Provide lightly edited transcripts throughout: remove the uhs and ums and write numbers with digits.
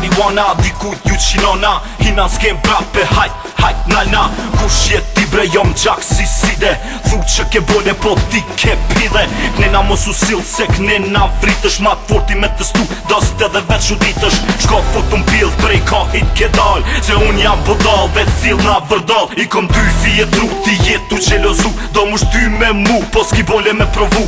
marijuana, diku ju qinona, hina s'kem brape, hajt nalna. Kush jet ti bre, jom gjak si side, thu që ke bole po ti ke pide. Knena mos u sill se knena vritësh, ma t'forti me të stu, dost edhe vet shuditësh. Shko fotum pill, prej kahit ke dal, se un jam budal, vet sill na vërdal. I kom dy fije tru, ti jetu qelozu, do mush ty me mu, po s'ki bole me provu.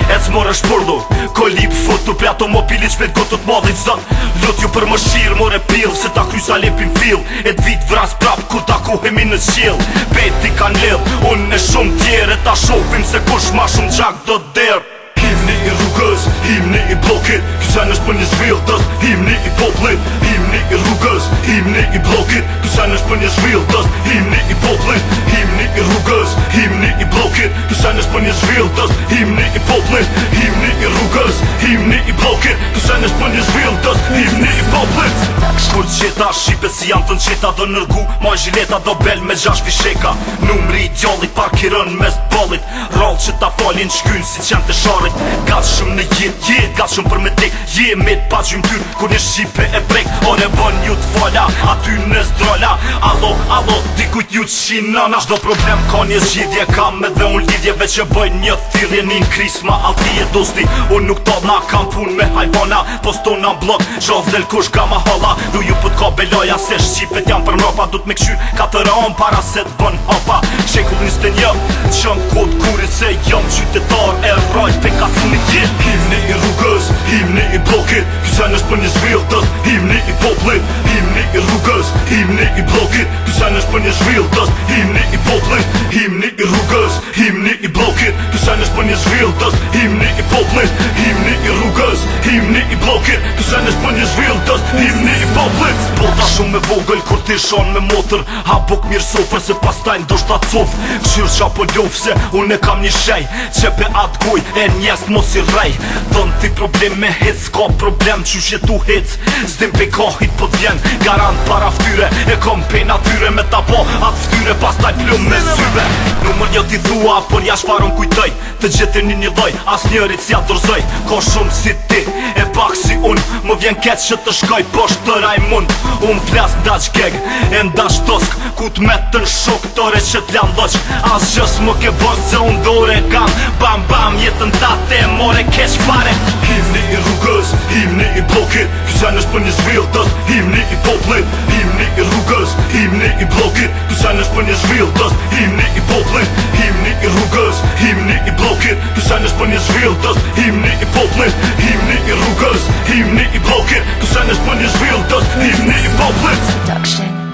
E c'more shpurdu, kolip fotu pre automobilit shpet gotët madhit zot. Lot ju për më shirë, more pill, se ta krysa lepin fill. E t'vit vras prap, kur ta kohemi në qill. Beti kan lidh, unë e shumë tjere, ta shofim se kush ma shumë gjak do der. Himni i rrugës, himni i blokit, kysen është për një zhvildës. Himni i poplit, himni i rrugës, himni i blokit, kysen është për një zhvildës. Himni i poplit, himni i rrugës, himni i blokit, kysen është për një zhvildës. Himni i poplit, himni i rrugës, himni i blokit, kysen është për një zhvildës. Himni i poplit. Kur qeta shipe si janë të në qeta do nërgu, ma zhileta do bel me 6 fisheka. Numri i djallit parkirën mes t'ballit, rall që ta falin shkyn si qen të sharit. Gatë shumë në jet, gatë shumë për me tek, jemi t'pa gjym tyr, kur një shipe e brek. Ore bën ju t'fala, aty në zdrala, allo, dikujt ju t'shinana. Shdo problem ka një zgjidhje, kam edhe unë lidhjeve që bëjnë një thirrje. Nin krisma, alti e dosti, unë nuk tallna, kam pun me hajvana. Postona blok, zhozel kush gama hala, du ju pët ka beloja, se shqipet jam për mrapa. Du t'me këshyr 4 an para se t'bën hapa. Shekull 21, qëm kod kurit se jam qytetar e rajt pe kacuni jet. Himni i rrugës, himni i blokit, kysen është për një zhvildës. Himni i poplit, himni i rrugës, himni i blokit, kysen është për një zhvildës. Himni i poplit, himni i rrugës, himni i blokit, kysen është për një zhvildës. Himni i poplit, himni i rrugës, himni i blokit, kysen është për një zhvildës. Himni i poplit. Bota shumë me vogël kur ti shon me motër, ha buk mirë sofër se pastaj ndoshta cof. Këshyr qa po lof se unë e kam një shej, që pe atë goj e njes mos i rej. Don ti problem me hec, ka problem qysh jetu hec, s'dim pe kahit po t'vjen garant para ftyre. E kom pe natyre me ta po atë ftyre, pastaj plum me syve. Numër një ti thua, por ja shparon kujtoj, të gjetin një loj, as njerit si adorzoj. Ka shumë si ti, e pak si unë, më vjen keq që të shkoj posht të rajmun. Unë flas ndaq geg, e ndash tosk, ku t'met të në shok tore që t'lan dhoq. As gjës më ke bërë se unë dore kam, bam jetën tate e more keq pare. Himni i rrugës, himni i blokit, kysen është për një zhvildës. Himni i poplit, himni i rrugës, himni i blokit, kysen është për një zhvildës. Himni i poplit, himni i rrugës, himni i blokit, kysen është për një zhvildës. Himni i poplit, himni i rrugës, himni i blokit, kysen është për një zhvildës. Himni i poplit.